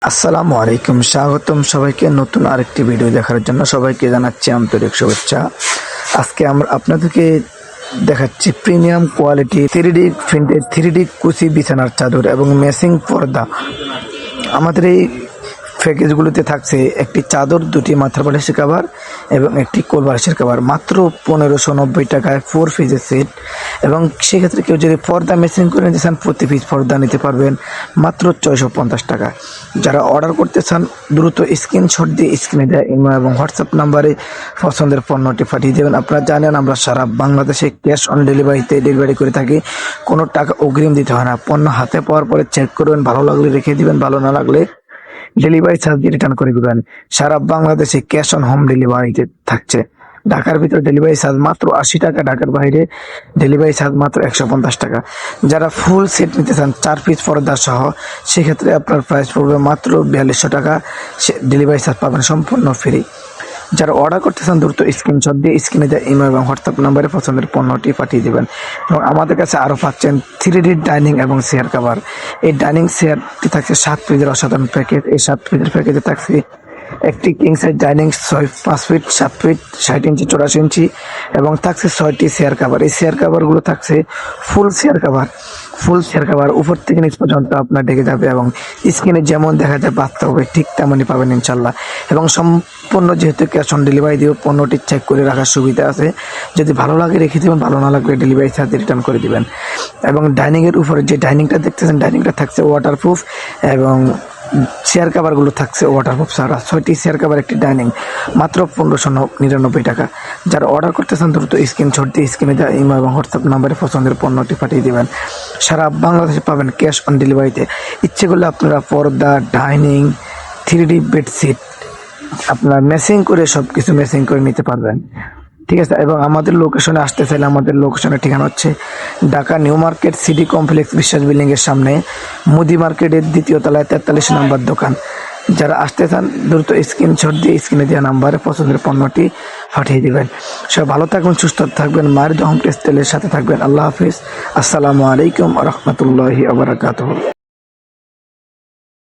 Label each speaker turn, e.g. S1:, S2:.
S1: আসসালামু আলাইকুম, স্বাগতম সবাইকে নতুন আরেকটি ভিডিও দেখার জন্য সবাইকে জানাচ্ছি আন্তরিক শুভেচ্ছা। আজকে আমরা আপনাদেরকে দেখাচ্ছি premium quality 3D printed 3D কুচি বিছানার চাদর এবং ম্যাচিং পর্দা। আমাদের এই প্যাকেজগুলোতে থাকছে একটি চাদর, দুটি মাথার বালিশের কভার এবং একটি কোল বালিশের কভার, মাত্র 1590 টাকায় 4 পিসের সেট। এবং সেক্ষেত্রে কেউ যদি পর্দা ম্যাচিং করে নিতে চান, প্রতি পিস পর্দা নিতে পারবেন মাত্র 650 টাকা। যারা অর্ডার করতে চান দ্রুত স্ক্রিনশট দিয়ে স্ক্রিনে দেয় ইমো এবং হোয়াটসঅ্যাপ নাম্বারে পছন্দের পণ্যটি পাঠিয়ে দেবেন। আপনারা জানেন আমরা সারা বাংলাদেশে ক্যাশ অন ডেলিভারিতে ডেলিভারি করে থাকি, কোনো টাকা অগ্রিম দিতে হয় না। পণ্য হাতে পাওয়ার পরে চেক করবেন, ভালো লাগলে রেখে দিবেন, ভালো না লাগলে ডেলিভারি চার্জ দিয়ে রিটার্ন করে দিবেন। সারা বাংলাদেশে ক্যাশ অন হোম ডেলিভারিতে থাকছে। ঢাকার ভিতরে ডেলিভারি চার্জ মাত্র 80 টাকা, ঢাকার বাইরে ডেলিভারি চার্জ মাত্র 150 টাকা। যারা ফুল সেট নিতে চান 4 পিস পর্দা সহ, সেক্ষেত্রে আপনার প্রাইস পড়বে মাত্র 4200 টাকা। ডেলিভারি চার্জ পাবেন সম্পূর্ণ ফ্রি। যারা অর্ডার করতে চান দ্রুত স্ক্রিনশট দিয়ে স্ক্রিনে দেওয়া ইমেল এবং হোয়াটসঅ্যাপ নাম্বারে পছন্দের পণ্যটি পাঠিয়ে দেবেন। এবং আমাদের কাছে আরও পাচ্ছেন 3D ডাইনিং এবং চেয়ার কভার। এই ডাইনিং চেয়ারটি থাকছে 7 পিসের অসাধারণ প্যাকেজ। এই 7 পিসের প্যাকেজে থাকছে একটি king size dining 5 feet 7 feet 60 ইঞ্চি 84 ইঞ্চি এবং থাকছে 6টি চেয়ার কভার। এই চেয়ার কভারগুলো থাকছে ফুল চেয়ার কভার উপর থেকে নিচ পর্যন্ত আপনার ঢেকে যাবে এবং স্ক্রিনে যেমন দেখা যায় বাস্তবে ঠিক তেমনই পাবেন ইনশাল্লাহ। এবং সম্পূর্ণ যেহেতু ক্যাশ অন ডেলিভারি দিয়ে পণ্যটি চেক করে রাখার সুবিধা আছে। যদি ভালো লাগে রেখে দেবেন, ভালো না লাগলে ডেলিভারি চার্জ রিটার্ন করে দিবেন। এবং ডাইনিংয়ের উপরে যে ডাইনিংটা দেখতেছেন, ডাইনিংটা থাকছে ওয়াটারপ্রুফ এবং চেয়ার কাভারগুলো থাকছে ওয়াটারপ্রুফ ছাড়া। 6টি চেয়ার কাভার, একটি ডাইনিং, মাত্র 1599 টাকা। যারা অর্ডার করতে চান দ্রুত স্ক্রিনশট দিয়ে স্ক্রিনে দেওয়া ইমো এবং হোয়াটসঅ্যাপ নাম্বারে পছন্দের পণ্যটি পাঠিয়ে দেবেন। সারা বাংলাদেশে পাবেন ক্যাশ অন ডেলিভারিতে। ইচ্ছে করলে আপনারা পর্দা, ডাইনিং, 3D বেডশিট আপনার ম্যাচিং করে সব কিছু ম্যাচিং করে নিতে পারবেন, ঠিক আছে। এবং আমাদের লোকেশনে আসতে চাইলে আমাদের লোকেশনের ঠিকানা হচ্ছে Dhaka new market city complex বিশ্বাস বিল্ডিংয়ের সামনে, মুদি মার্কেটের 2য় তলায় 43 নম্বর দোকান। যারা আসতে চান দ্রুত স্ক্রিনশট দিয়ে স্ক্রিনে দেওয়া নাম্বারে পছন্দের পণ্যটি পাঠিয়ে দেবেন। সব ভালো থাকবেন, সুস্থ থাকবেন, মায়ের দহম টেস্টেলের সাথে থাকবেন। আল্লাহ হাফিজ, আসসালামু আলাইকুম রহমতুল্লাহি ওয়া বারাকাতুহু।